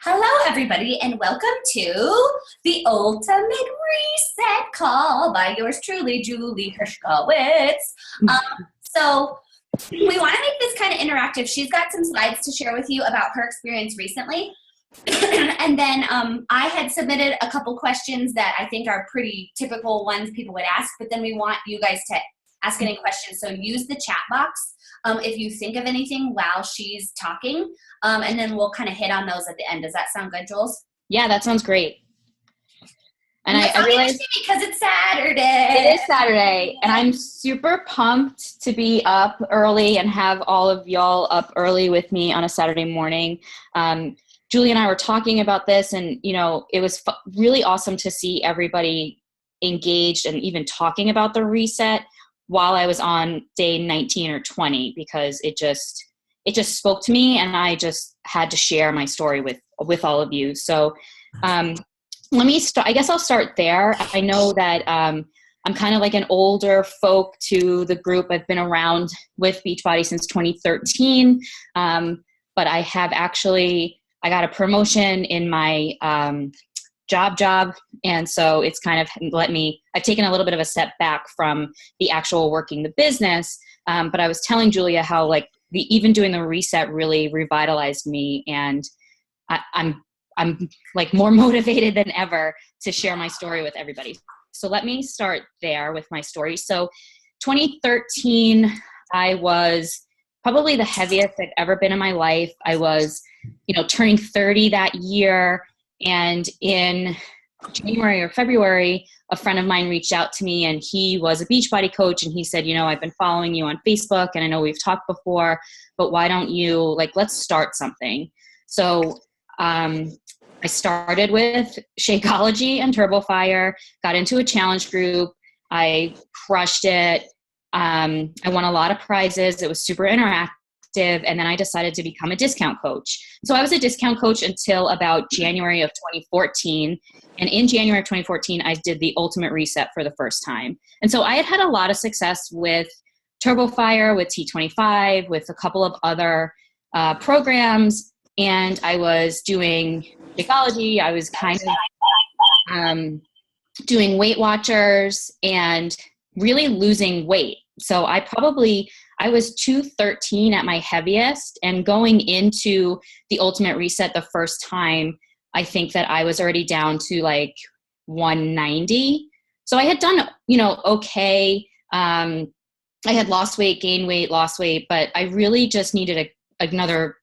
Hello, everybody, and welcome to the Ultimate Reset Call by yours truly, Julie Hershkowitz. So we want to make this kind of interactive. She's got some slides to share with you about her experience recently. And then I had submitted a couple questions that I think are pretty typical ones people would ask, but then we want you guys to ask any questions. So use the chat box if you think of anything while she's talking, and then we'll kind of hit on those at the end. Does that sound good, Jules? Yeah, that sounds great. And I realized because it's Saturday. It is Saturday, and I'm super pumped to be up early and have all of y'all up early with me on a Saturday morning. Julie and I were talking about this, and it was really awesome to see everybody engaged and even talking about the reset while I was on day 19 or 20, because it just spoke to me, and I just had to share my story with all of you. So let me start. I guess I'll start there. I know that I'm kind of like an older folk to the group. I've been around with Beachbody since 2013, but I got a promotion in my job, and so it's kind of I've taken a little bit of a step back from the actual working the business, but I was telling Julia how even doing the reset really revitalized me, and I'm more motivated than ever to share my story with everybody. So let me start there with my story. So 2013, I was probably the heaviest I've ever been in my life. I was, turning 30 that year. And in January or February, a friend of mine reached out to me, and he was a Beachbody coach. And he said, I've been following you on Facebook, and I know we've talked before, but why don't you let's start something. So I started with Shakeology and TurboFire, got into a challenge group. I crushed it. I won a lot of prizes. It was super interactive. And then I decided to become a discount coach. So I was a discount coach until about January of 2014. And in January of 2014, I did the Ultimate Reset for the first time. And so I had a lot of success with TurboFire, with T25, with a couple of other programs. And I was doing Shakeology. I was kind of doing Weight Watchers and really losing weight. So I was 213 at my heaviest, and going into the Ultimate Reset the first time, I think that I was already down to 190. So I had done, okay. I had lost weight, gained weight, lost weight, but I really just needed another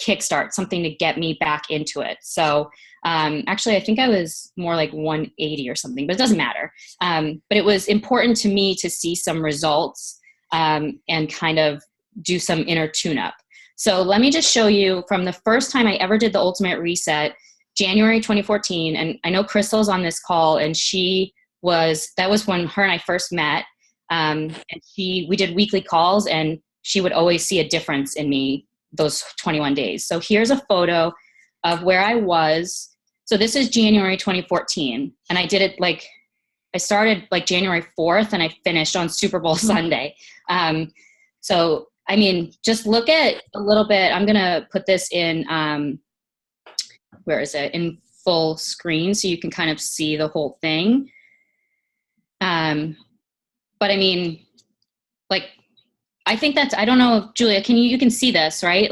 kickstart, something to get me back into it. So actually, I think I was more like 180 or something, but it doesn't matter. But it was important to me to see some results and kind of do some inner tune-up. So let me just show you from the first time I ever did the Ultimate Reset, January 2014. And I know Crystal's on this call, and that was when her and I first met. And we did weekly calls, and she would always see a difference in me those 21 days. So here's a photo of where I was. So this is January 2014. And I did it I started January 4th, and I finished on Super Bowl Sunday. So, just look at a little bit. I'm going to put this in, where is it? In full screen, so you can kind of see the whole thing. But I think I don't know if Julia, you can see this, right?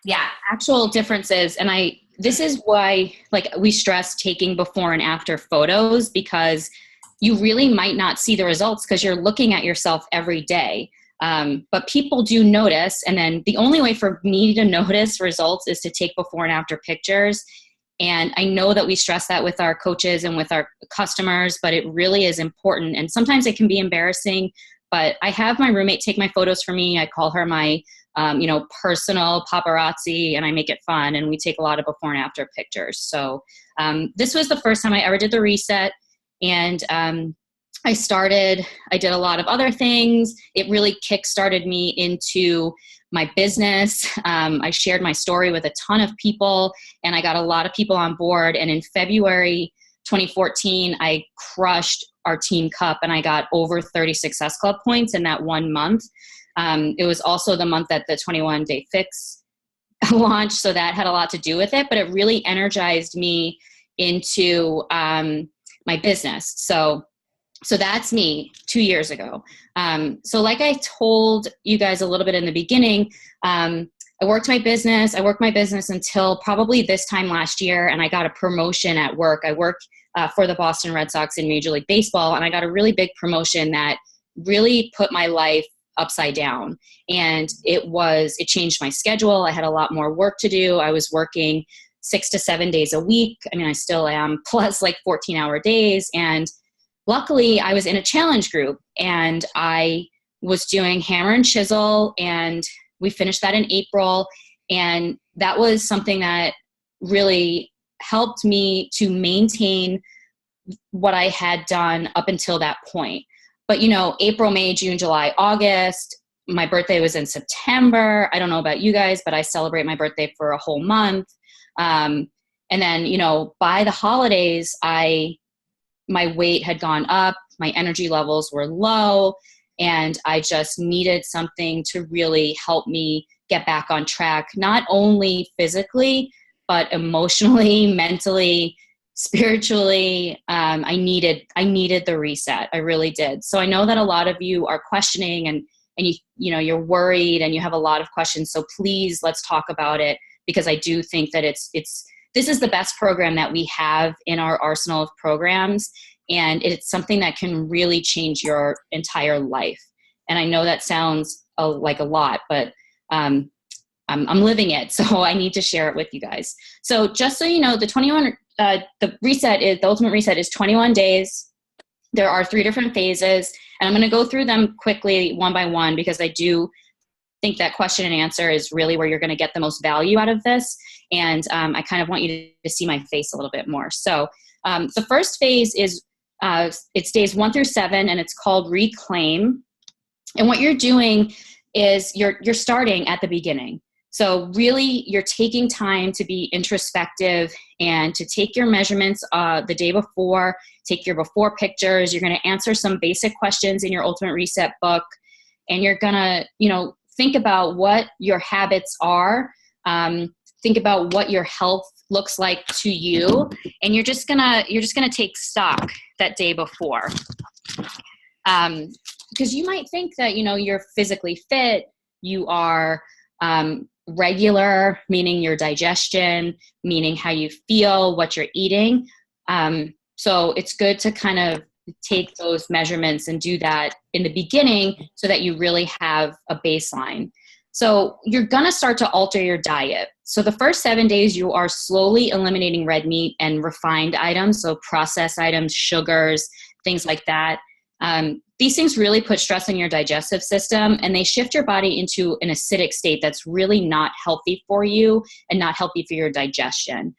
Yeah. Actual differences. And this is why we stress taking before and after photos, because you really might not see the results because you're looking at yourself every day. But people do notice. And then the only way for me to notice results is to take before and after pictures. And I know that we stress that with our coaches and with our customers, but it really is important. And sometimes it can be embarrassing, but I have my roommate take my photos for me. I call her my, personal paparazzi, and I make it fun. And we take a lot of before and after pictures. So this was the first time I ever did the reset. And I did a lot of other things. It really kickstarted me into my business. I shared my story with a ton of people, and I got a lot of people on board. And in February 2014, I crushed our team cup, and I got over 30 Success Club points in that 1 month. It was also the month that the 21 Day Fix launch, so that had a lot to do with it, but it really energized me into my business. So that's me 2 years ago. So like I told you guys a little bit in the beginning, I worked my business until probably this time last year, and I got a promotion at work. I work for the Boston Red Sox in Major League Baseball, and I got a really big promotion that really put my life upside down. And it changed my schedule. I had a lot more work to do. I was working 6 to 7 days a week. I mean, I still am, plus like 14-hour days. And luckily I was in a challenge group, and I was doing hammer and chisel, and we finished that in April. And that was something that really helped me to maintain what I had done up until that point. But, April, May, June, July, August, my birthday was in September. I don't know about you guys, but I celebrate my birthday for a whole month. And then, by the holidays, my weight had gone up, my energy levels were low, and I just needed something to really help me get back on track, not only physically, but emotionally, mentally, spiritually. I needed the reset. I really did. So I know that a lot of you are questioning, and you're worried, and you have a lot of questions. So please, let's talk about it, because I do think that this is the best program that we have in our arsenal of programs. And it's something that can really change your entire life. And I know that sounds like a lot, but I'm living it. So I need to share it with you guys. So just so you know, the ultimate reset is 21 days. There are 3 different phases, and I'm going to go through them quickly one by one, because I do think that question and answer is really where you're going to get the most value out of this. And I kind of want you to see my face a little bit more. So the first phase is it's days 1 through 7, and it's called Reclaim. And what you're doing is you're starting at the beginning. So really, you're taking time to be introspective and to take your measurements the day before, take your before pictures. You're going to answer some basic questions in your Ultimate Reset book, and you're going to, think about what your habits are. Think about what your health looks like to you, and you're just gonna take stock that day before. Because you might think that you're physically fit, you are regular, meaning your digestion, meaning how you feel, what you're eating. So it's good to kind of take those measurements and do that in the beginning, so that you really have a baseline. So you're going to start to alter your diet. So the first 7 days, you are slowly eliminating red meat and refined items, so processed items, sugars, things like that. These things really put stress on your digestive system, and they shift your body into an acidic state that's really not healthy for you and not healthy for your digestion.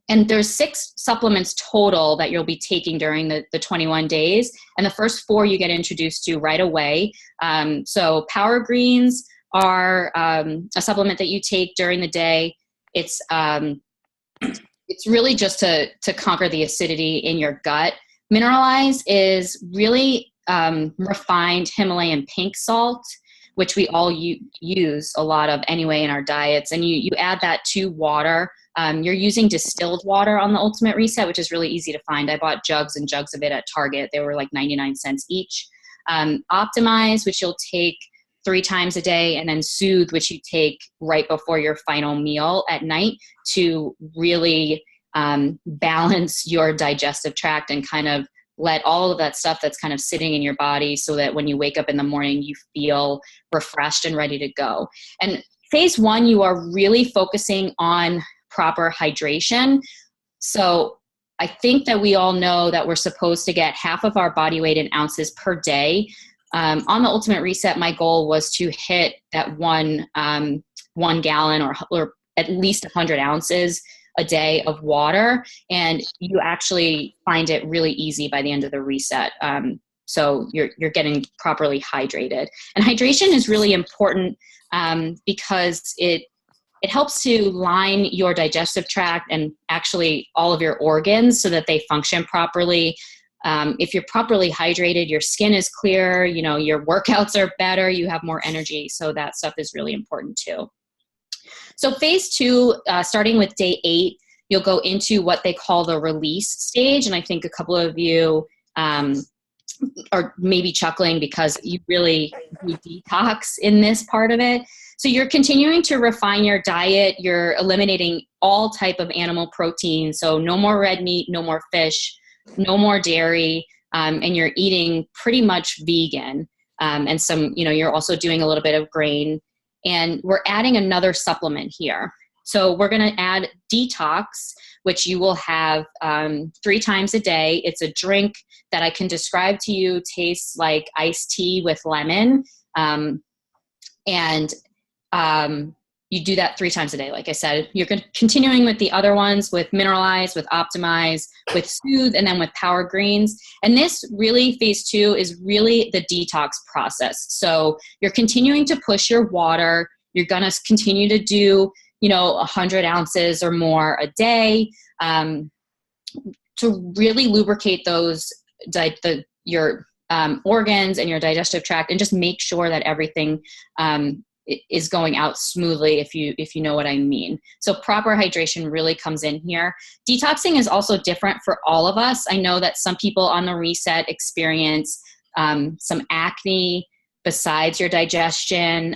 And there's 6 supplements total that you'll be taking during the 21 days. And the first 4 you get introduced to right away. So Power Greens are a supplement that you take during the day. It's really just to conquer the acidity in your gut. Mineralize is really refined Himalayan pink salt, which we all use a lot of anyway in our diets. And you add that to water. You're using distilled water on the Ultimate Reset, which is really easy to find. I bought jugs and jugs of it at Target. They were like 99 cents each. Optimize, which you'll take 3 times a day, and then Soothe, which you take right before your final meal at night to really balance your digestive tract and kind of let all of that stuff that's kind of sitting in your body, so that when you wake up in the morning, you feel refreshed and ready to go. And phase 1, you are really focusing on proper hydration. So I think that we all know that we're supposed to get half of our body weight in ounces per day. On the Ultimate Reset, my goal was to hit that 1 gallon or at least 100 ounces a day of water. And you actually find it really easy by the end of the reset. So you're getting properly hydrated. And hydration is really important because it helps to line your digestive tract and actually all of your organs so that they function properly. If you're properly hydrated, your skin is clear, your workouts are better, you have more energy. So that stuff is really important too. So phase 2, starting with day 8, you'll go into what they call the release stage. And I think a couple of you are maybe chuckling because you really do detox in this part of it. So you're continuing to refine your diet. You're eliminating all type of animal protein. So no more red meat, no more fish, no more dairy, and you're eating pretty much vegan. And some, you're also doing a little bit of grain. And we're adding another supplement here. So we're going to add detox, which you will have 3 times a day. It's a drink that I can describe to you, tastes like iced tea with lemon. You do that 3 times a day. Like I said, you're continuing with the other ones with Mineralize, with Optimize, with Soothe, and then with Power Greens. And this really, phase 2 is really the detox process. So you're continuing to push your water. You're going to continue to do 100 ounces or more a day, to really lubricate those, your organs and your digestive tract, and just make sure that everything is going out smoothly, if you know what I mean. So proper hydration really comes in here. Detoxing is also different for all of us. I know that some people on the reset experience some acne besides your digestion.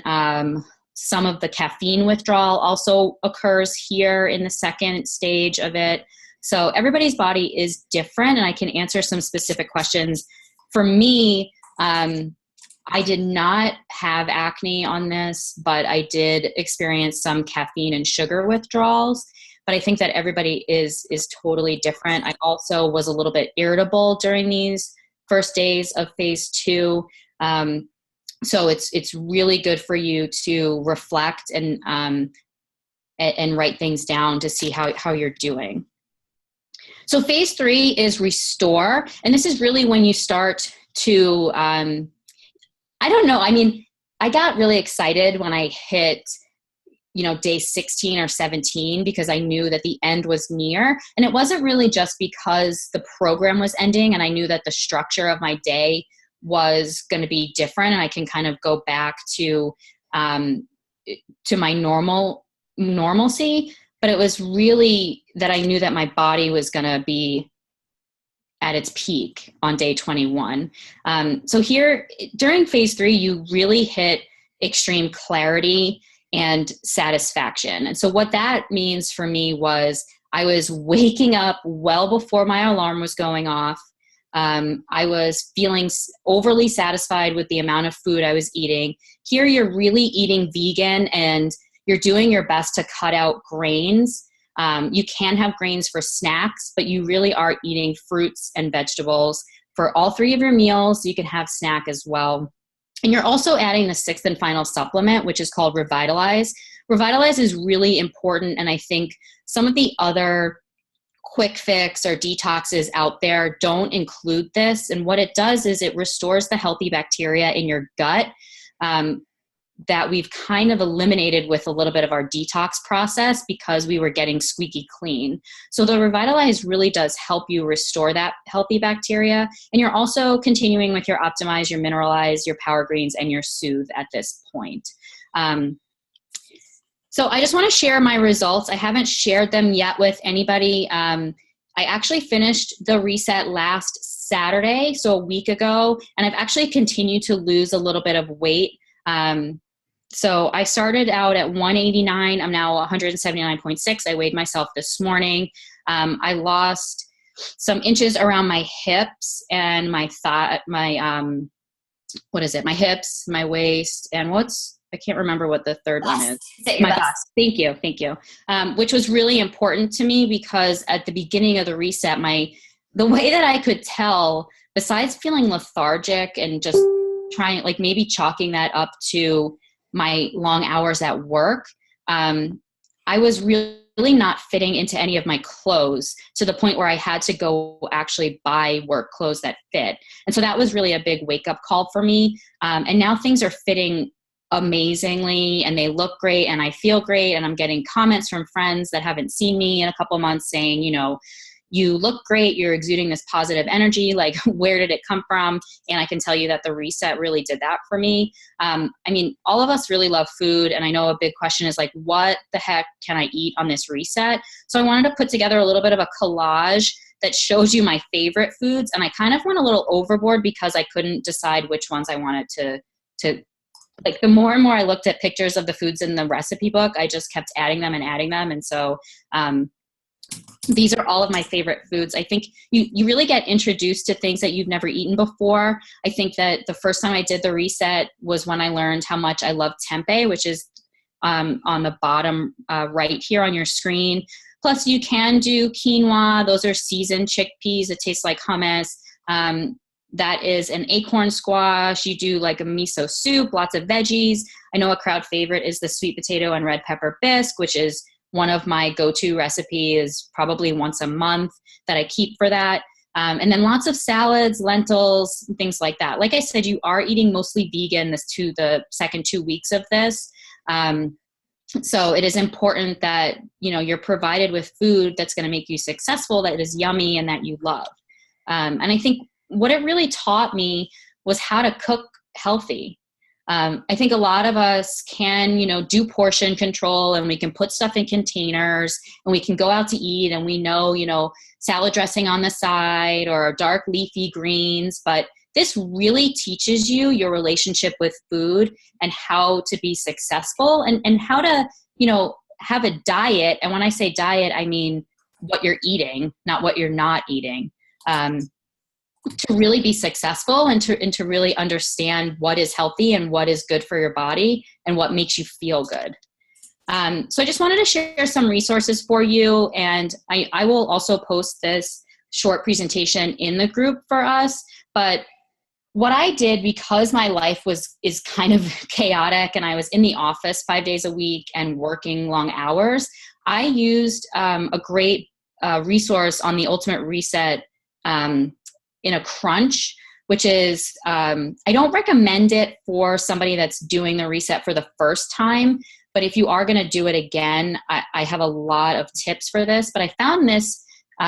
Some of the caffeine withdrawal also occurs here in the second stage of it. So everybody's body is different, and I can answer some specific questions. For me, I did not have acne on this, but I did experience some caffeine and sugar withdrawals. But I think that everybody is totally different. I also was a little bit irritable during these first days of phase 2. So it's really good for you to reflect and write things down to see how you're doing. So phase 3 is restore. And this is really when you start to, I don't know. I mean, I got really excited when I hit, day 16 or 17, because I knew that the end was near. And it wasn't really just because the program was ending and I knew that the structure of my day was going to be different, and I can kind of go back to my normalcy. But it was really that I knew that my body was going to be at its peak on day 21. So here during phase 3, you really hit extreme clarity and satisfaction. And so what that means for me was I was waking up well before my alarm was going off. I was feeling overly satisfied with the amount of food I was eating. Here you're really eating vegan, and you're doing your best to cut out grains. You can have grains for snacks, but you really are eating fruits and vegetables for all 3 of your meals. You can have snack as well. And you're also adding the 6th and final supplement, which is called Revitalize. Revitalize is really important, and I think some of the other quick fix or detoxes out there don't include this. And what it does is it restores the healthy bacteria in your gut that we've kind of eliminated with a little bit of our detox process because we were getting squeaky clean. So the Revitalize really does help you restore that healthy bacteria. And you're also continuing with your Optimize, your Mineralize, your Power Greens, and your Soothe at this point. So I just want to share my results. I haven't shared them yet with anybody. I actually finished the reset last Saturday, so a week ago, and I've actually continued to lose a little bit of weight. So I started out at 189. I'm now 179.6. I weighed myself this morning. I lost some inches around my hips and my hips, my waist, and I can't remember what the third one is. My bust. Thank you. Which was really important to me because at the beginning of the reset, the way that I could tell, besides feeling lethargic and just trying, like maybe chalking that up to my long hours at work, I was really not fitting into any of my clothes to the point where I had to go actually buy work clothes that fit. And so that was really a big wake up call for me. And now things are fitting amazingly and they look great and I feel great. And I'm getting comments from friends that haven't seen me in a couple months saying, you look great, you're exuding this positive energy, like where did it come from? And I can tell you that the reset really did that for me. I mean, all of us really love food, and I know a big question is like, what the heck can I eat on this reset? So I wanted to put together a little bit of a collage that shows you my favorite foods, and I kind of went a little overboard because I couldn't decide which ones I wanted to like. The more and more I looked at pictures of the foods in the recipe book, I just kept adding them. And so these are all of my favorite foods. I think you really get introduced to things that you've never eaten before. I think that the first time I did the reset was when I learned how much I love tempeh, which is on the bottom right here on your screen. Plus you can do quinoa. Those are seasoned chickpeas. It tastes like hummus. That is an acorn squash. You do like a miso soup, lots of veggies. I know a crowd favorite is the sweet potato and red pepper bisque, which is one of my go-to recipes, probably once a month that I keep for that. And then lots of salads, lentils, things like that. Like I said, you are eating mostly vegan the second 2 weeks of this. So it is important that, you're provided with food that's going to make you successful, that is yummy, and that you love. And I think what it really taught me was how to cook healthy. I think a lot of us can, do portion control, and we can put stuff in containers, and we can go out to eat, and we know, salad dressing on the side or dark leafy greens, but this really teaches you your relationship with food and how to be successful and how to, have a diet. And when I say diet, I mean what you're eating, not what you're not eating. To really be successful and to really understand what is healthy and what is good for your body and what makes you feel good. So I just wanted to share some resources for you. And I will also post this short presentation in the group for us. But what I did, because my life is kind of chaotic and I was in the office 5 days a week and working long hours, I used a great resource on the Ultimate Reset in a crunch, which is, I don't recommend it for somebody that's doing the reset for the first time, but if you are going to do it again, I have a lot of tips for this. But I found this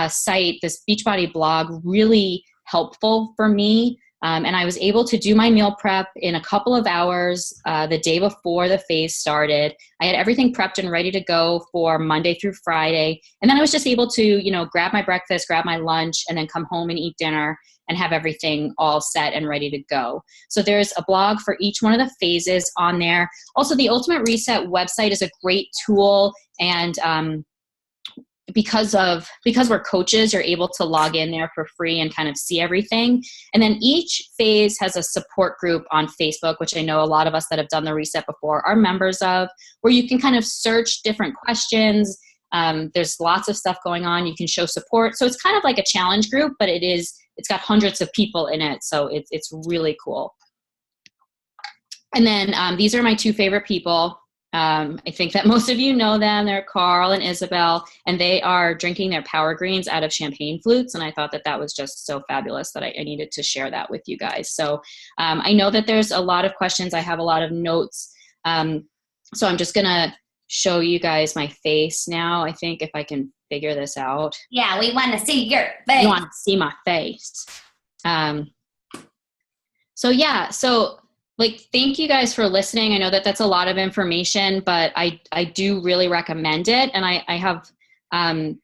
site, this Beachbody blog, really helpful for me. And I was able to do my meal prep in a couple of hours the day before the phase started. I had everything prepped and ready to go for Monday through Friday. And then I was just able to, grab my breakfast, grab my lunch, and then come home and eat dinner and have everything all set and ready to go. So there's a blog for each one of the phases on there. Also, the Ultimate Reset website is a great tool, and because we're coaches, you're able to log in there for free and kind of see everything. And then each phase has a support group on Facebook, which I know a lot of us that have done the reset before are members of, where you can kind of search different questions. There's lots of stuff going on. You can show support. So it's kind of like a challenge group, but it's got hundreds of people in it. So it's really cool. And then these are my two favorite people. I think that most of you know them. They're Carl and Isabel, and they are drinking their Power Greens out of champagne flutes. And I thought that was just so fabulous that I needed to share that with you guys. So I know that there's a lot of questions. I have a lot of notes. So I'm just going to show you guys my face now. I think if I can figure this out. Yeah, we want to see your face. You want to see my face. So thank you guys for listening. I know that that's a lot of information, but I do really recommend it. And I have there's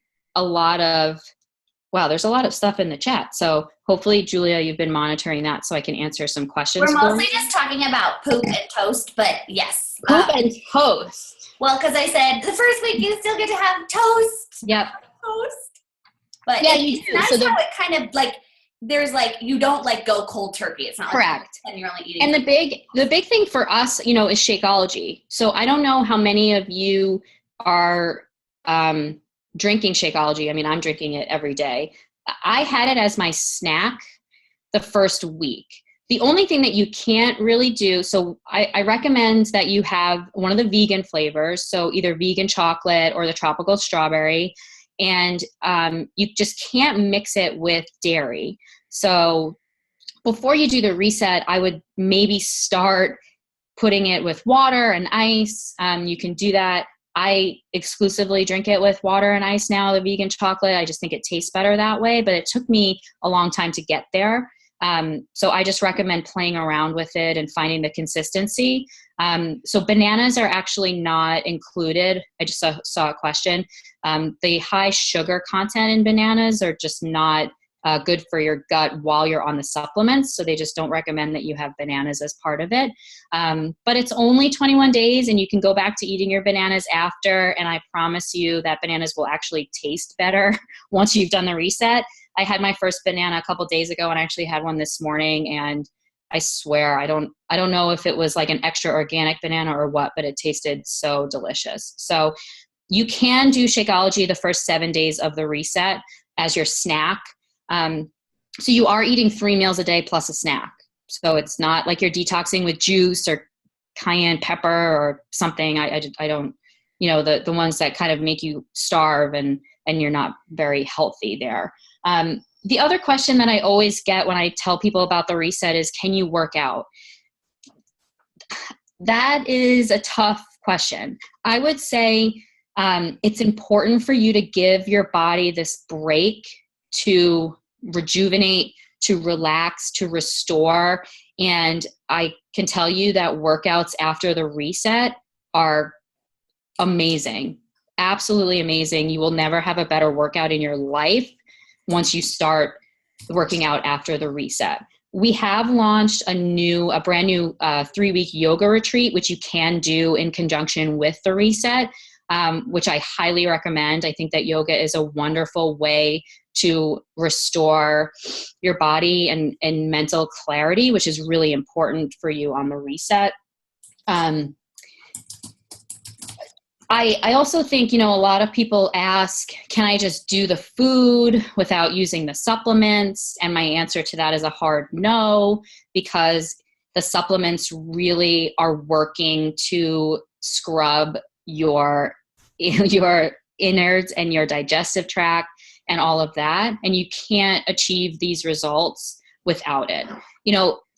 a lot of stuff in the chat. So hopefully, Julia, you've been monitoring that so I can answer some questions. We're mostly just talking about poop and toast, but yes. Poop and toast. Well, because I said the first week you still get to have toast. Yep. Toast. But yeah, it's nice how it kind of there's you don't go cold turkey. It's not correct. And you're only eating. And the big thing for us, is Shakeology. So I don't know how many of you are drinking Shakeology. I mean, I'm drinking it every day. I had it as my snack the first week. The only thing that you can't really do, so I recommend that you have one of the vegan flavors, so either vegan chocolate or the tropical strawberry, and you just can't mix it with dairy. So before you do the reset, I would maybe start putting it with water and ice. You can do that. I exclusively drink it with water and ice now, the vegan chocolate. I just think it tastes better that way, but it took me a long time to get there. So I just recommend playing around with it and finding the consistency. So bananas are actually not included. I just saw a question. The high sugar content in bananas are just not good for your gut while you're on the supplements. So they just don't recommend that you have bananas as part of it. But it's only 21 days and you can go back to eating your bananas after. And I promise you that bananas will actually taste better once you've done the reset. I had my first banana a couple days ago and I actually had one this morning, and I swear, I don't know if it was like an extra organic banana or what, but it tasted so delicious. So you can do Shakeology the first 7 days of the reset as your snack. So you are eating 3 meals a day plus a snack. So it's not like you're detoxing with juice or cayenne pepper or something. I don't, the ones that kind of make you starve and you're not very healthy there. The other question that I always get when I tell people about the reset is, can you work out? That is a tough question. I would say it's important for you to give your body this break to rejuvenate, to relax, to restore. And I can tell you that workouts after the reset are amazing, absolutely amazing. You will never have a better workout in your life once you start working out after the reset. We have launched a brand new 3-week yoga retreat, which you can do in conjunction with the reset, which I highly recommend. I think that yoga is a wonderful way to restore your body and mental clarity, which is really important for you on the reset. I also think, a lot of people ask, can I just do the food without using the supplements? And my answer to that is a hard no, because the supplements really are working to scrub your innards and your digestive tract and all of that. And you can't achieve these results without it.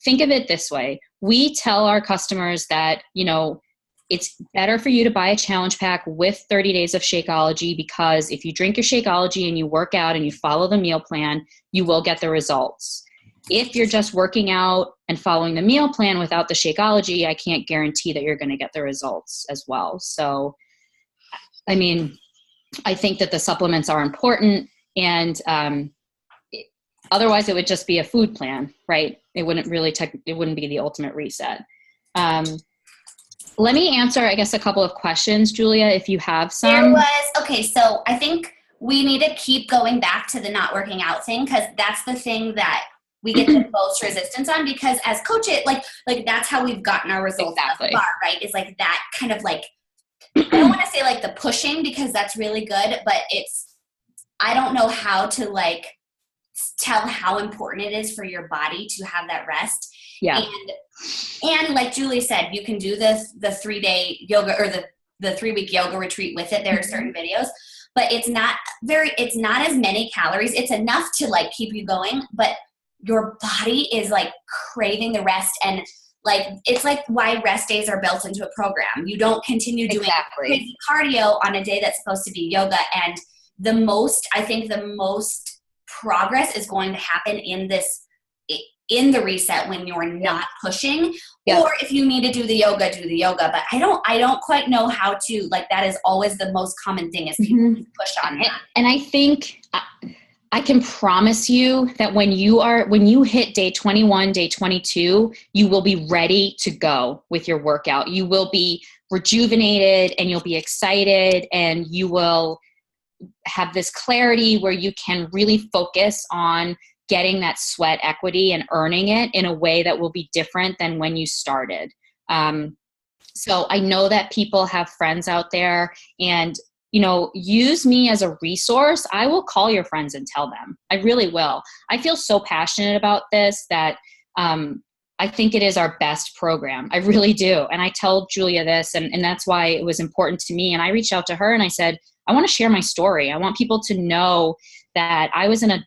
Think of it this way. We tell our customers that, it's better for you to buy a challenge pack with 30 days of Shakeology, because if you drink your Shakeology and you work out and you follow the meal plan, you will get the results. If you're just working out and following the meal plan without the Shakeology, I can't guarantee that you're going to get the results as well. So, I think that the supplements are important, and otherwise it would just be a food plan, right? It wouldn't be the ultimate reset. Let me answer, I guess, a couple of questions, Julia, if you have some. Okay, so I think we need to keep going back to the not working out thing, because that's the thing that we get the most resistance on, because as coaches, like that's how we've gotten our results Exactly. thus far, right? Is like that kind of like, I don't want to say like the pushing, because that's really good, but I don't know how to like tell how important it is for your body to have that rest. Yeah. And like Julie said, you can do the 3-day yoga or the 3-week yoga retreat with it. There are certain videos, but it's not as many calories. It's enough to like keep you going, but your body is like craving the rest. And like, it's like why rest days are built into a program. You don't continue doing crazy cardio on a day that's supposed to be yoga. And I think the most progress is going to happen in the reset when you're not pushing. Yep. Or if you need to do the yoga, but I don't quite know how to, like, that is always the most common thing is people push on that. And I think I can promise you that when you hit day 21, day 22, you will be ready to go with your workout. You will be rejuvenated and you'll be excited, and you will have this clarity where you can really focus on getting that sweat equity and earning it in a way that will be different than when you started. So I know that people have friends out there, and use me as a resource. I will call your friends and tell them. I really will. I feel so passionate about this that I think it is our best program. I really do. And I tell Julia this, and that's why it was important to me. And I reached out to her and I said, I want to share my story. I want people to know that I was in a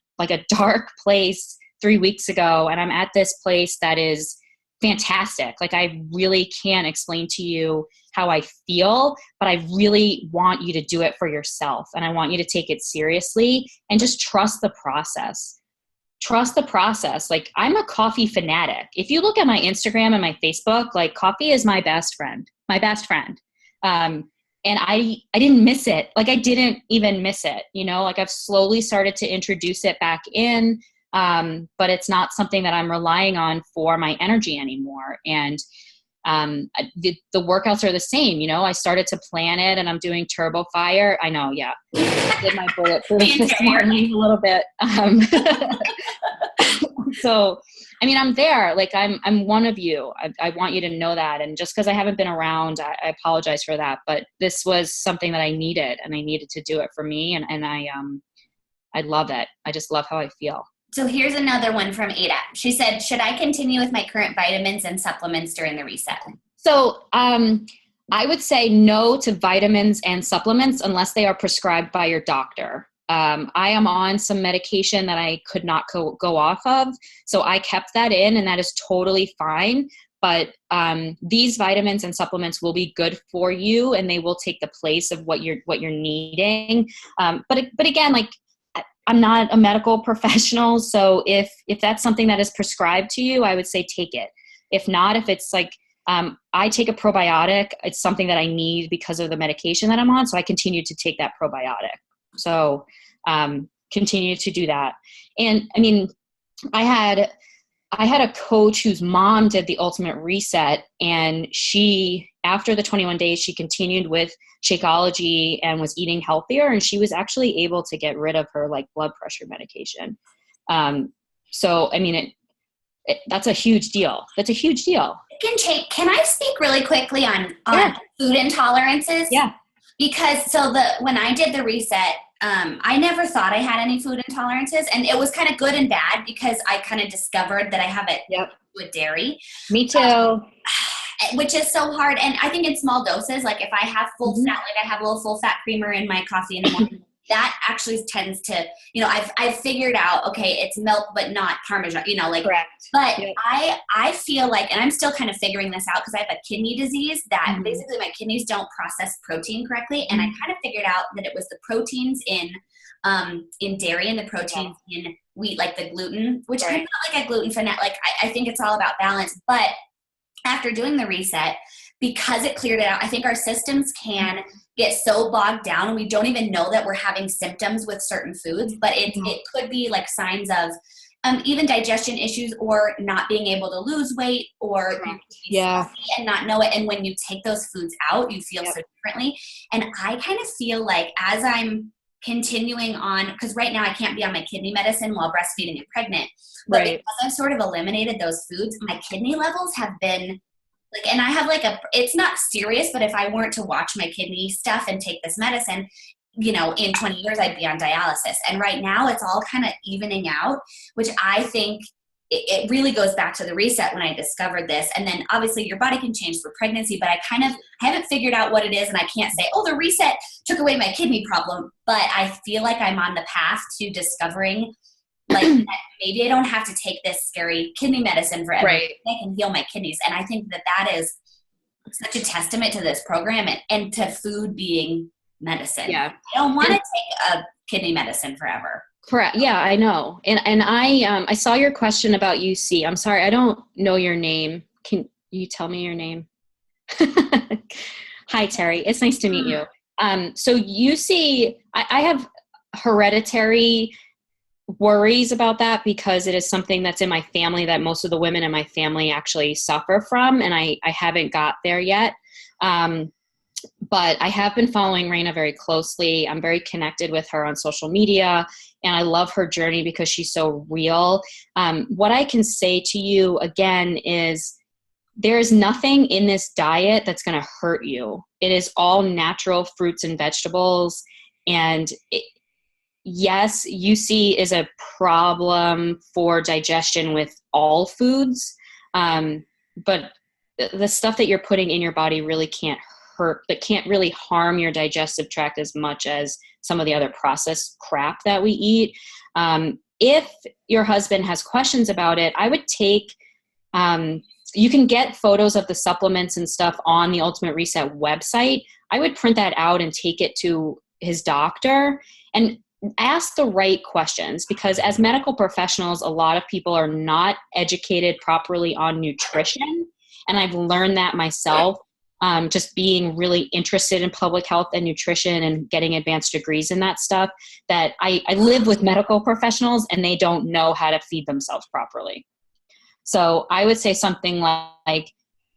dark place 3 weeks ago, and I'm at this place that is fantastic. Like, I really can't explain to you how I feel, but I really want you to do it for yourself. And I want you to take it seriously and just trust the process. Trust the process. Like, I'm a coffee fanatic. If you look at my Instagram and my Facebook, like, coffee is my best friend. And I didn't miss it. Like, I didn't even miss it, like, I've slowly started to introduce it back in. But it's not something that I'm relying on for my energy anymore. And the workouts are the same. I started to plan it, and I'm doing Turbo Fire. I know. Yeah. I did my bulletproof this morning a little bit. So, I mean, I'm there. Like, I'm one of you. I want you to know that. And just because I haven't been around, I apologize for that. But this was something that I needed, and I needed to do it for me. And I love it. I just love how I feel. So here's another one from Ada. She said, should I continue with my current vitamins and supplements during the reset? So I would say no to vitamins and supplements unless they are prescribed by your doctor. I am on some medication that I could not go off of. So I kept that in, and that is totally fine. But these vitamins and supplements will be good for you, and they will take the place of what you're needing. But again, like, I'm not a medical professional. So if that's something that is prescribed to you, I would say take it. If not, if it's like, I take a probiotic, it's something that I need because of the medication that I'm on. So I continue to take that probiotic. So continue to do that. And I mean, I had a coach whose mom did the Ultimate Reset, and she, after the 21 days, she continued with Shakeology and was eating healthier, and she was actually able to get rid of her like blood pressure medication. So, I mean, that's a huge deal. That's a huge deal. Can I speak really quickly on food intolerances? Yeah. Because when I did the reset, I never thought I had any food intolerances, and it was kind of good and bad because I kind of discovered that I have it with dairy. Me too. Which is so hard. And I think in small doses, like if I have full fat, like I have a little full fat creamer in my coffee in the morning, that actually tends to, I've figured out, okay, it's milk, but not Parmesan, Correct. But I feel like, and I'm still kind of figuring this out because I have a kidney disease that basically my kidneys don't process protein correctly. And I kind of figured out that it was the proteins in dairy and the proteins in wheat, like the gluten, which I'm not like a gluten fanatic. Like I think it's all about balance, but after doing the reset, because it cleared it out, I think our systems can get so bogged down and we don't even know that we're having symptoms with certain foods, but it could be like signs of even digestion issues or not being able to lose weight or and not know it. And when you take those foods out, you feel so differently. And I kind of feel like as I'm continuing on, because right now I can't be on my kidney medicine while breastfeeding and pregnant, but because I've sort of eliminated those foods, my kidney levels have been like, and I have like it's not serious, but if I weren't to watch my kidney stuff and take this medicine, in 20 years I'd be on dialysis. And right now it's all kind of evening out, which I think it really goes back to the reset when I discovered this. And then obviously your body can change for pregnancy, but I haven't figured out what it is. And I can't say, oh, the reset took away my kidney problem, but I feel like I'm on the path to discovering like maybe I don't have to take this scary kidney medicine forever. I can heal my kidneys. And I think that is such a testament to this program and to food being medicine. Yeah. I don't want to take a kidney medicine forever. Correct. Yeah, I know. And I saw your question about UC. I'm sorry, I don't know your name. Can you tell me your name? Hi, Terry. It's nice to meet you. So UC, I have hereditary worries about that because it is something that's in my family that most of the women in my family actually suffer from. And I haven't got there yet. But I have been following Raina very closely. I'm very connected with her on social media, and I love her journey because she's so real. What I can say to you again is there's nothing in this diet that's going to hurt you. It is all natural fruits and vegetables. And yes, UC is a problem for digestion with all foods. But the stuff that you're putting in your body really can't hurt, that can't really harm your digestive tract as much as some of the other processed crap that we eat. If your husband has questions about it, I would take you can get photos of the supplements and stuff on the Ultimate Reset website. I would print that out and take it to his doctor and ask the right questions, because as medical professionals, a lot of people are not educated properly on nutrition. And I've learned that myself, just being really interested in public health and nutrition and getting advanced degrees in that stuff, that I live with medical professionals and they don't know how to feed themselves properly. So I would say something like,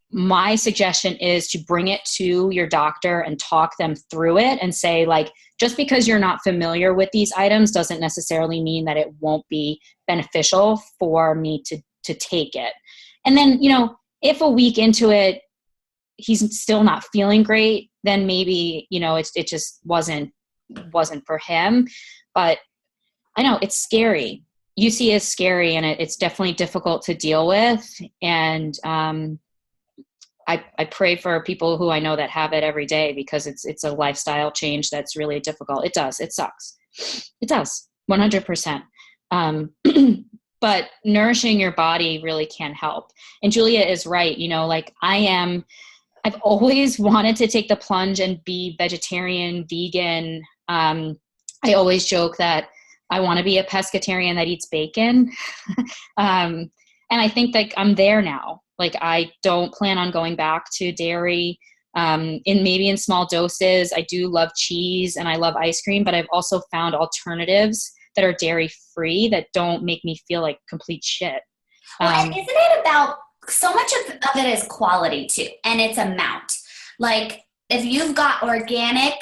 my suggestion is to bring it to your doctor and talk them through it and say, like, just because you're not familiar with these items doesn't necessarily mean that it won't be beneficial for me to take it. And then, you know, if a week into it, he's still not feeling great, then maybe, you know, it just wasn't for him. But I know it's scary. UC is scary, and it's definitely difficult to deal with. And I pray for people who I know that have it every day, because it's a lifestyle change that's really difficult. It does. It sucks. It does. 100%. But nourishing your body really can help. And Julia is right. You know, like I've always wanted to take the plunge and be vegetarian, vegan. I always joke that I want to be a pescatarian that eats bacon. And I think like I'm there now. Like I don't plan on going back to dairy, maybe in small doses. I do love cheese and I love ice cream, but I've also found alternatives that are dairy free that don't make me feel like complete shit. Well, and isn't it about, so much of it is quality too, and it's amount. Like if you've got organic,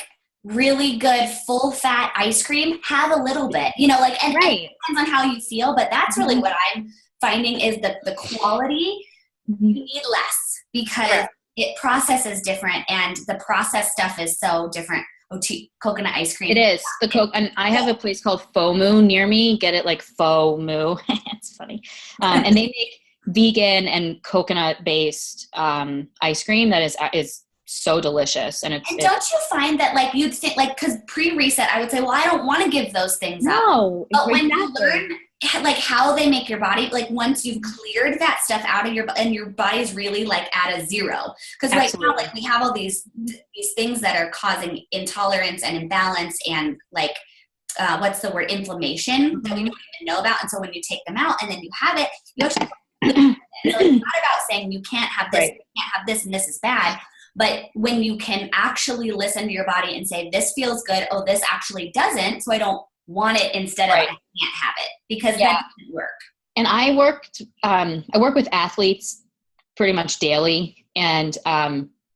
really good full fat ice cream, have a little bit, you know, like, and it depends on how you feel, but that's really what I'm finding is the quality. You need less because it processes different, and the processed stuff is so different. Coconut ice cream. It is the Coke, and I have a place called FOMU near me. Get it, like FOMU. It's funny, and they make vegan and coconut based ice cream that is so delicious. And don't you find that, like, you'd think, like, because pre-reset I would say, well, I don't want to give those things up. No, but when you learn like how they make your body, like once you've cleared that stuff out of your body's really like at a zero, because right now, like, we have all these things that are causing intolerance and imbalance and like what's the word, inflammation, that we don't even know about. And so when you take them out and then you have it, you actually so it's not about saying you can't have this, you can't have this, and this is bad. But when you can actually listen to your body and say, this feels good, oh, this actually doesn't, so I don't want it, instead of I can't have it, because that doesn't work. And I work with athletes pretty much daily, and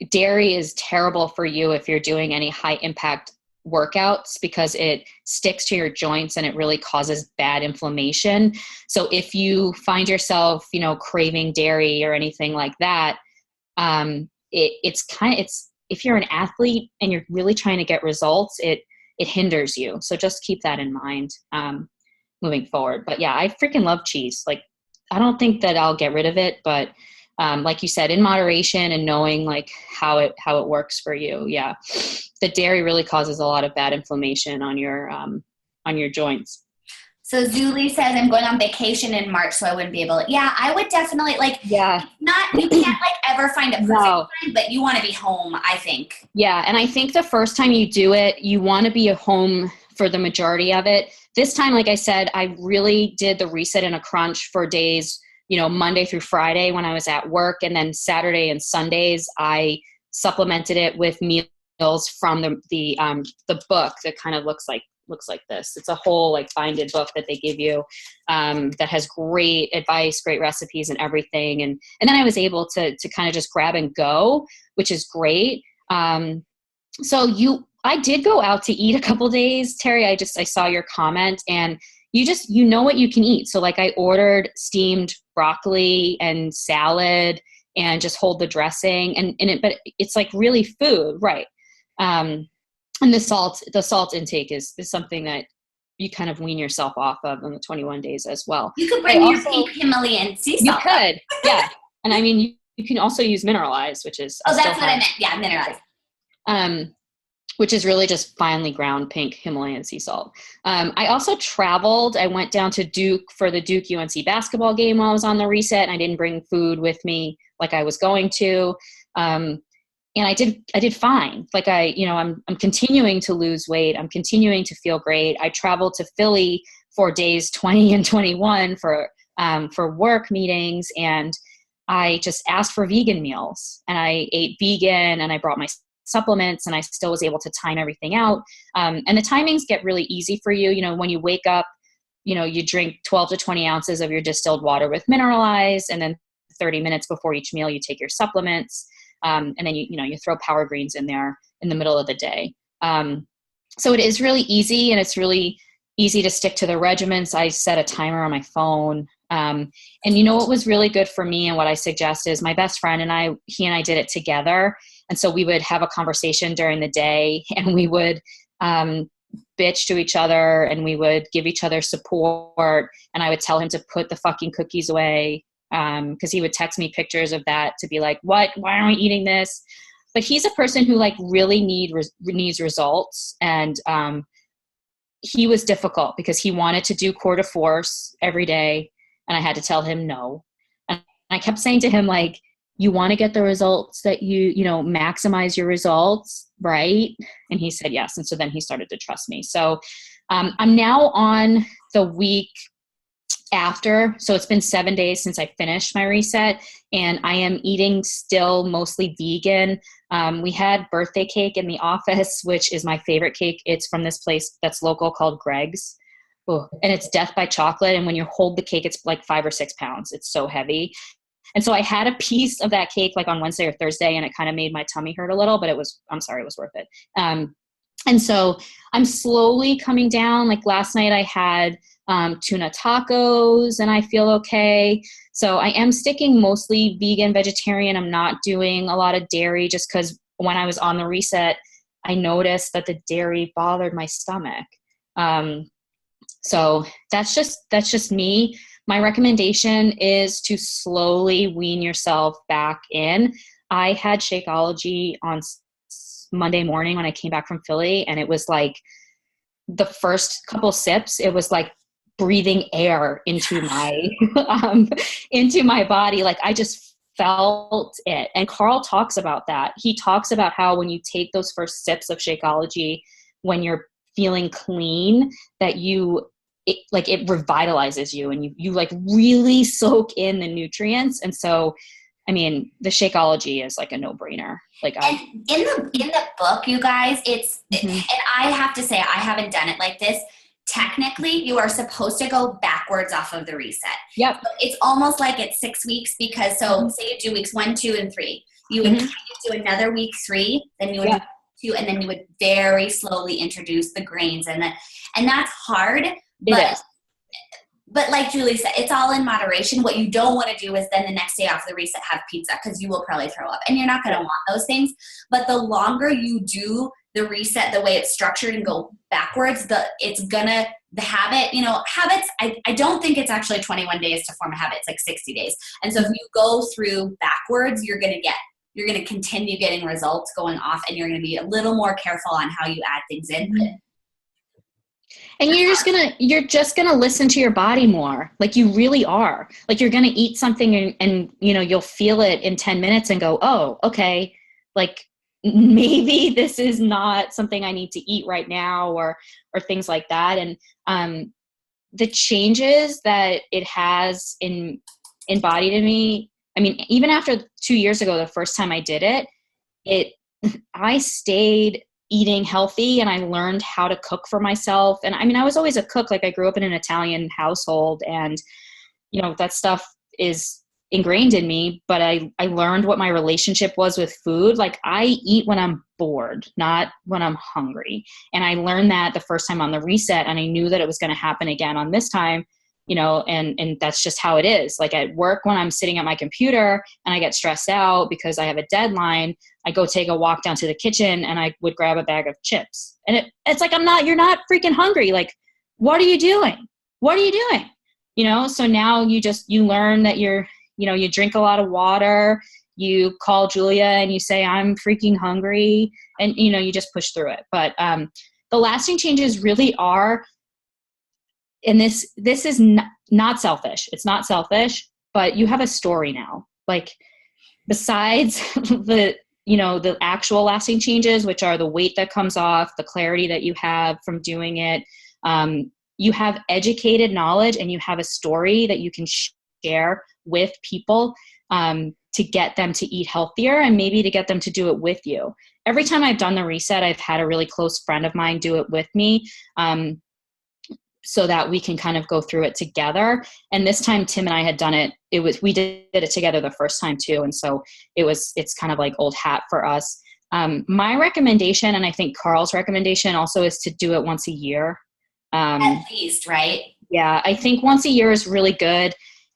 dairy is terrible for you if you're doing any high impact workouts, because it sticks to your joints and it really causes bad inflammation. So if you find yourself, you know, craving dairy or anything like that, it's if you're an athlete and you're really trying to get results, it hinders you. So just keep that in mind moving forward. But yeah, I freaking love cheese. Like, I don't think that I'll get rid of it, but like you said, in moderation and knowing like how it works for you. Yeah. The dairy really causes a lot of bad inflammation on your joints. So Zuli says, I'm going on vacation in March, so I wouldn't be able to. Yeah, I would definitely, like, you can't like ever find a perfect time, but you want to be home, I think. Yeah, and I think the first time you do it, you want to be at home for the majority of it. This time, like I said, I really did the reset in a crunch for days, you know, Monday through Friday when I was at work, and then Saturday and Sundays, I supplemented it with meals from the book that kind of looks like this. It's a whole like binded book that they give you that has great advice, great recipes and everything. And then I was able to kind of just grab and go, which is great. I did go out to eat a couple days, Terry. I saw your comment, and you know what you can eat. So like I ordered steamed broccoli and salad and just hold the dressing but it's like really food. Right. And the salt intake is something that you kind of wean yourself off of in the 21 days as well. You could bring your pink Himalayan sea salt. You could, yeah. And I mean, you can also use mineralized, which is... Oh, that's what I meant. Yeah, mineralized. which is really just finely ground pink Himalayan sea salt. I also traveled. I went down to Duke for the Duke UNC basketball game while I was on the reset, and I didn't bring food with me like I was going to. And I did fine. Like I'm continuing to lose weight. I'm continuing to feel great. I traveled to Philly for days 20 and 21 for work meetings, and I just asked for vegan meals, and I ate vegan, and I brought my supplements, and I still was able to time everything out. And the timings get really easy for you. When you wake up, you drink 12 to 20 ounces of your distilled water with mineralized, and then 30 minutes before each meal, you take your supplements. And then you throw Power Greens in there in the middle of the day. So it is really easy, and it's really easy to stick to the regimens. I set a timer on my phone. And what was really good for me and what I suggest is my best friend and he and I did it together. And so we would have a conversation during the day, and we would bitch to each other, and we would give each other support. And I would tell him to put the fucking cookies away, because he would text me pictures of that to be like, what? Why aren't we eating this? But he's a person who really needs results. And he was difficult because he wanted to do core de force every day. And I had to tell him no. And I kept saying to him, you want to get the results that maximize your results, right? And he said yes. And so then he started to trust me. So I'm now on the week after. So it's been 7 days since I finished my reset, and I am eating still mostly vegan. We had birthday cake in the office, which is my favorite cake. It's from this place that's local called Greg's. Oh, and it's death by chocolate. And when you hold the cake, it's like 5 or 6 pounds. It's so heavy. And so I had a piece of that cake on Wednesday or Thursday, and it kind of made my tummy hurt a little, but it was worth it. And so I'm slowly coming down. Last night I had tuna tacos, and I feel okay. So I am sticking mostly vegan, vegetarian. I'm not doing a lot of dairy just because when I was on the reset, I noticed that the dairy bothered my stomach. So that's just me. My recommendation is to slowly wean yourself back in. I had Shakeology on Monday morning when I came back from Philly, and it was the first couple sips, it was like breathing air into my into my body. I just felt it. And Carl talks about that. He talks about how when you take those first sips of Shakeology, when you're feeling clean, that it revitalizes you, and you really soak in the nutrients. And so, the Shakeology is a no-brainer. And in the book, you guys, and I have to say, I haven't done it like this. Technically, you are supposed to go backwards off of the reset. Yep. So it's almost like it's 6 weeks because say you do weeks 1, 2, and 3. You would do another week 3, then you would do 2, and then you would very slowly introduce the grains, and that's hard. But like Julie said, it's all in moderation. What you don't want to do is then the next day off the reset have pizza, because you will probably throw up, and you're not going to want those things. But the longer you do the reset the way it's structured and go backwards, the habit, habits, I don't think it's actually 21 days to form a habit. It's 60 days. And so if you go through backwards, you're going to continue getting results going off, and you're going to be a little more careful on how you add things in. And you're just gonna listen to your body more. You really are. You're gonna eat something and you'll feel it in 10 minutes and go, oh, okay. Maybe this is not something I need to eat right now, or things like that. And the changes that it has embodied in me. Even after 2 years ago, the first time I did it, I stayed eating healthy, and I learned how to cook for myself. And I was always a cook. I grew up in an Italian household, and that stuff is ingrained in me, but I learned what my relationship was with food. I eat when I'm bored, not when I'm hungry. And I learned that the first time on the reset, and I knew that it was going to happen again on this time, and that's just how it is. At work, when I'm sitting at my computer and I get stressed out because I have a deadline, I go take a walk down to the kitchen, and I would grab a bag of chips. And it's you're not freaking hungry. What are you doing? What are you doing? So now you learn that you drink a lot of water, you call Julia and you say, I'm freaking hungry, and, you know, you just push through it. But the lasting changes really are, and this is not selfish. It's not selfish, but you have a story now. Like, besides the, you know, the actual lasting changes, which are the weight that comes off, the clarity that you have from doing it, you have educated knowledge, and you have a story that you can share with people to get them to eat healthier, and maybe to get them to do it with you. Every time I've done the reset, I've had a really close friend of mine do it with me, so that we can kind of go through it together. And this time Tim and I had done it. We did it together the first time too. And so it's kind of like old hat for us. My recommendation, and I think Carl's recommendation also, is to do it once a year. At least, right? Yeah. I think once a year is really good,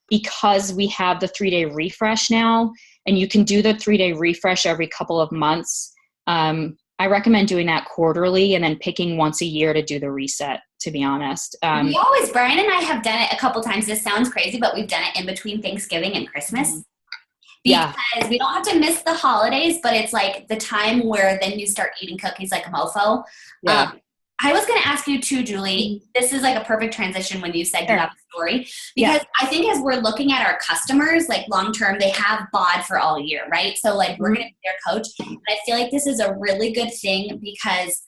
because we have the 3-day refresh now, and you can do the 3-day refresh every couple of months. I recommend doing that quarterly, and then picking once a year to do the reset, to be honest. Brian and I have done it a couple times. This sounds crazy, but we've done it in between Thanksgiving and Christmas. Because we don't have to miss the holidays, but it's like the time where then you start eating cookies like a mofo. Yeah. I was going to ask you too, Julie, this is like a perfect transition when you said you have a story, because I think as we're looking at our customers, like long-term, they have BOD for all year, right? So like we're going to be their coach. And I feel like this is a really good thing, because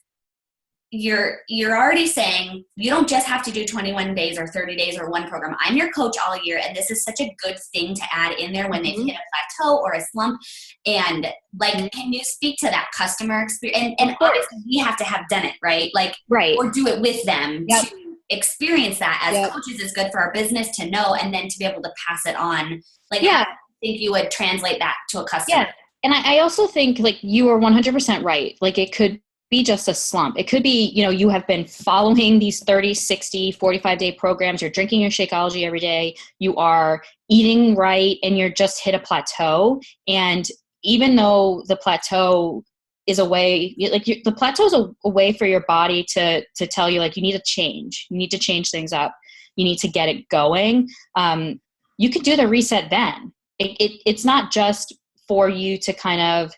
you're already saying you don't just have to do 21 days or 30 days or one program. I'm your coach all year. And this is such a good thing to add in there when they've hit a plateau or a slump. And like, can you speak to that customer experience? And obviously we have to have done it, right? Like, or do it with them to experience that as coaches is good for our business to know, and then to be able to pass it on. Like, I think you would translate that to a customer. Yeah. And I also think, like, you are 100% right. Like, it could be just a slump. It could be, you know, you have been following these 30, 60, 45-day programs. You're drinking your Shakeology every day. You are eating right, and you're just hit a plateau. And even though the plateau is a way, like, the plateau is a way for your body to tell you, like, you need to change. You need to change things up. You need to get it going. You could do the reset then. It's not just for you to kind of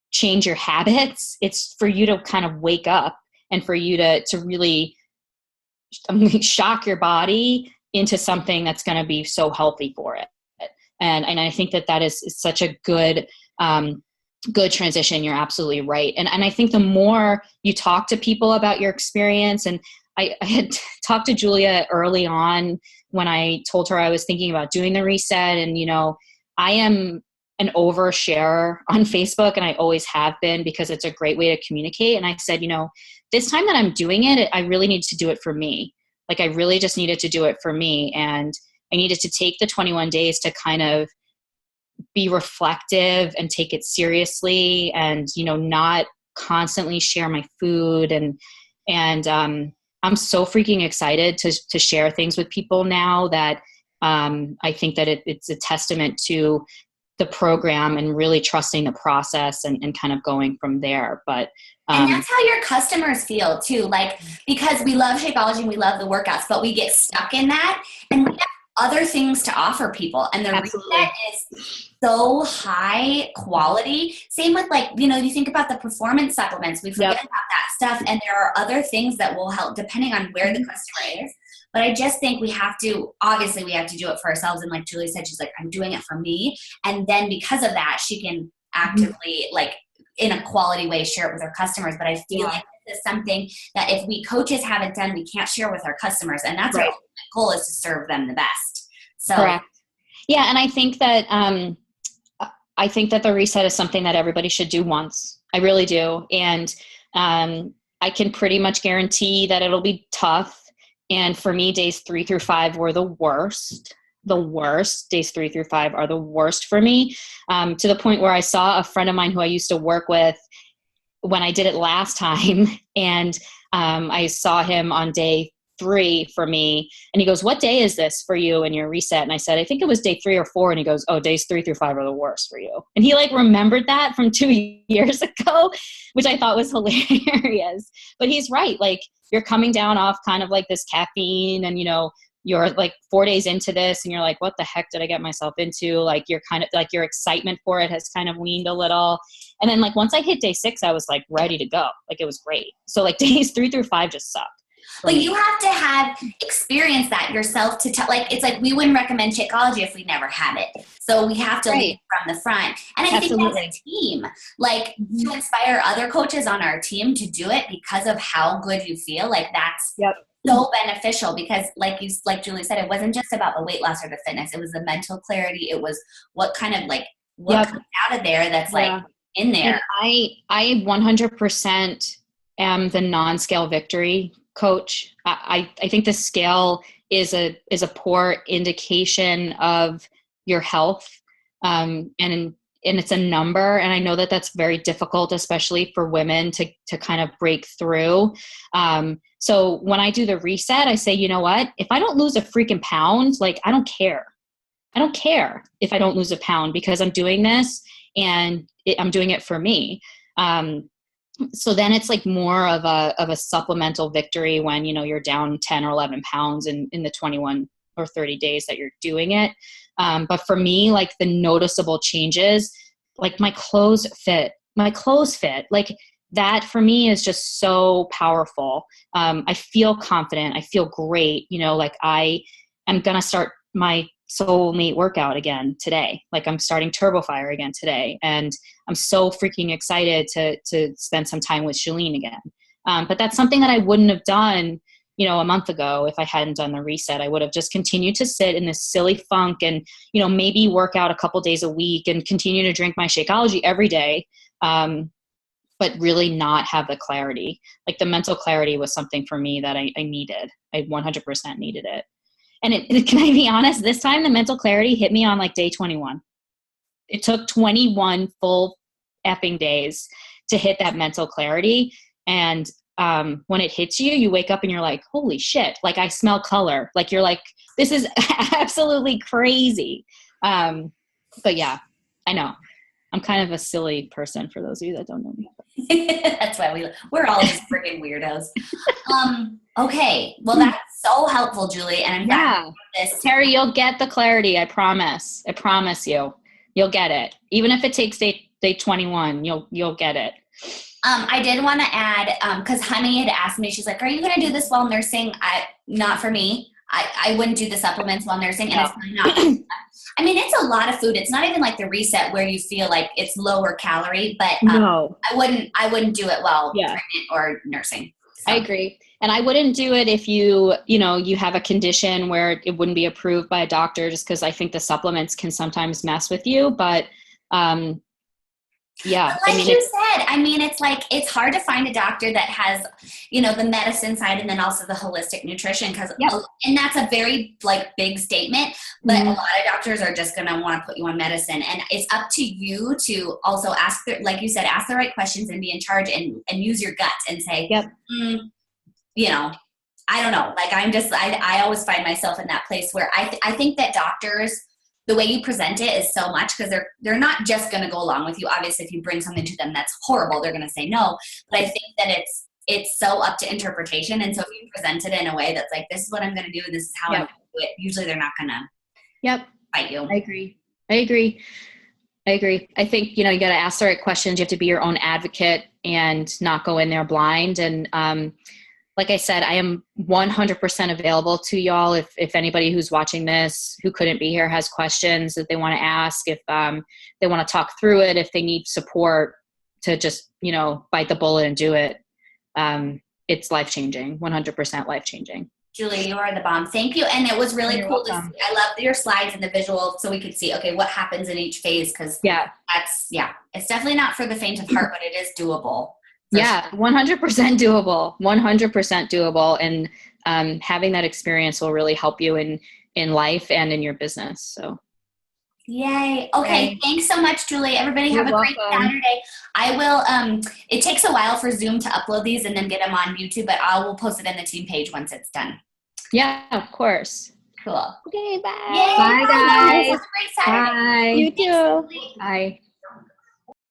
change your habits. It's for you to kind of wake up, and for you to really shock your body into something that's going to be so healthy for it. And I think that is such a good transition. You're absolutely right. And I think the more you talk to people about your experience, and I had talked to Julia early on when I told her I was thinking about doing the reset, and, you know, I am an oversharer on Facebook, and I always have been, because it's a great way to communicate. And I said, you know, this time that I'm doing it, I really need to do it for me. Like, I really just needed to do it for me. And I needed to take the 21 days to kind of be reflective and take it seriously, and, you know, not constantly share my food. And I'm so freaking excited to share things with people now, that I think that it's a testament to the program, and really trusting the process, and kind of going from there. But and that's how your customers feel too. Like, because we love Shakeology and we love the workouts, but we get stuck in that, and we have other things to offer people. And the reset is so high quality. Same with, like, you know, you think about the performance supplements, we forget about that stuff. And there are other things that will help depending on where the customer is. But I just think we have to do it for ourselves. And like Julie said, she's like, I'm doing it for me. And then because of that, she can actively, like, in a quality way, share it with her customers. But I feel like this is something that if we coaches haven't done, we can't share with our customers. And that's our goal, is to serve them the best. So, correct. Yeah. And I think that, the reset is something that everybody should do once. I really do. And I can pretty much guarantee that it'll be tough. And for me, days 3 through 5 were the worst. Days 3 through 5 are the worst for me, to the point where I saw a friend of mine who I used to work with when I did it last time. And I saw him on day 3 for me. And he goes, what day is this for you and your reset? And I said, I think it was day 3 or 4. And he goes, oh, days 3 through 5 are the worst for you. And he, like, remembered that from 2 years ago, which I thought was hilarious. But he's right. Like, you're coming down off kind of like this caffeine, and, you know, you're like 4 days into this and you're like, what the heck did I get myself into? Like you're kind of like your excitement for it has kind of weaned a little. And then like once I hit day 6, I was like ready to go. Like it was great. So like days 3 through 5 just sucked. But you have to have experienced that yourself to tell, like, it's like we wouldn't recommend Shakeology if we never had it. So we have to lead from the front. And I think that's a team, like to inspire other coaches on our team to do it because of how good you feel. Like that's so beneficial because like Julie said, it wasn't just about the weight loss or the fitness. It was the mental clarity. It was what kind of like, what comes out of there that's like in there. And I 100% am the non-scale victory coach. I think the scale is a poor indication of your health, and it's a number. And I know that that's very difficult, especially for women to kind of break through. So when I do the reset, I say, you know what? If I don't lose a freaking pound, like I don't care. I don't care if I don't lose a pound because I'm doing this and I'm doing it for me. So then it's like more of a supplemental victory when, you know, you're down 10 or 11 pounds in the 21 or 30 days that you're doing it. But for me, like the noticeable changes, like my clothes fit, like that for me is just so powerful. I feel confident. I feel great. You know, like I am going to start my soulmate workout again today. Like I'm starting Turbo Fire again today. And I'm so freaking excited to spend some time with Shalene again. But that's something that I wouldn't have done, you know, a month ago if I hadn't done the reset. I would have just continued to sit in this silly funk and, you know, maybe work out a couple days a week and continue to drink my Shakeology every day. But really not have the clarity. Like the mental clarity was something for me that I needed. I 100% needed it. And can I be honest, this time the mental clarity hit me on like day 21. It took 21 full effing days to hit that mental clarity. And when it hits you, you wake up and you're like, holy shit, like I smell color. Like you're like, this is absolutely crazy. But yeah, I know. I'm kind of a silly person for those of you that don't know me. That's why we're all just freaking weirdos. Okay. Well, that's so helpful, Julie. And I'm glad this. Terry, you'll get the clarity. I promise. I promise you. You'll get it. Even if it takes day 21, you'll get it. I did want to add, because Honey had asked me, she's like, are you going to do this while nursing? Not for me. I wouldn't do the supplements while nursing. And it's not. I mean, it's a lot of food. It's not even like the reset where you feel like it's lower calorie, but no. I wouldn't do it while pregnant or nursing. So. I agree. And I wouldn't do it if you have a condition where it wouldn't be approved by a doctor, just because I think the supplements can sometimes mess with you. But yeah. But like you said, I mean, it's like, it's hard to find a doctor that has, you know, the medicine side and then also the holistic nutrition. And that's a very like big statement, but a lot of doctors are just going to want to put you on medicine. And it's up to you to also ask, like you said, ask the right questions and be in charge and use your gut and say, you know, I don't know. Like I always find myself in that place where I think that doctors, the way you present it is so much because they're not just going to go along with you. Obviously, if you bring something to them that's horrible, they're going to say no. But I think that it's so up to interpretation. And so if you present it in a way that's like, this is what I'm going to do, and this is how I'm going to do it, usually they're not going to fight you. I agree. I think, you got to ask the right questions. You have to be your own advocate and not go in there blind. And like I said, I am 100% available to y'all. If anybody who's watching this who couldn't be here has questions that they want to ask, if they want to talk through it, if they need support to just, bite the bullet and do it, it's life-changing, 100% life-changing. Julie, you are the bomb. Thank you. And it was really cool to see. I love your slides and the visual so we could see, okay, what happens in each phase. Cause it's definitely not for the faint of heart, but it is doable. 100% doable, 100% doable. And having that experience will really help you in life and in your business. So. Yay. Okay. Thanks so much, Julie. Everybody have a great Saturday. I will, it takes a while for Zoom to upload these and then get them on YouTube, but I will post it in the team page once it's done. Yeah, of course. Cool. Okay, bye. Yay, bye, guys. Have a great Saturday. Bye. You too. Bye.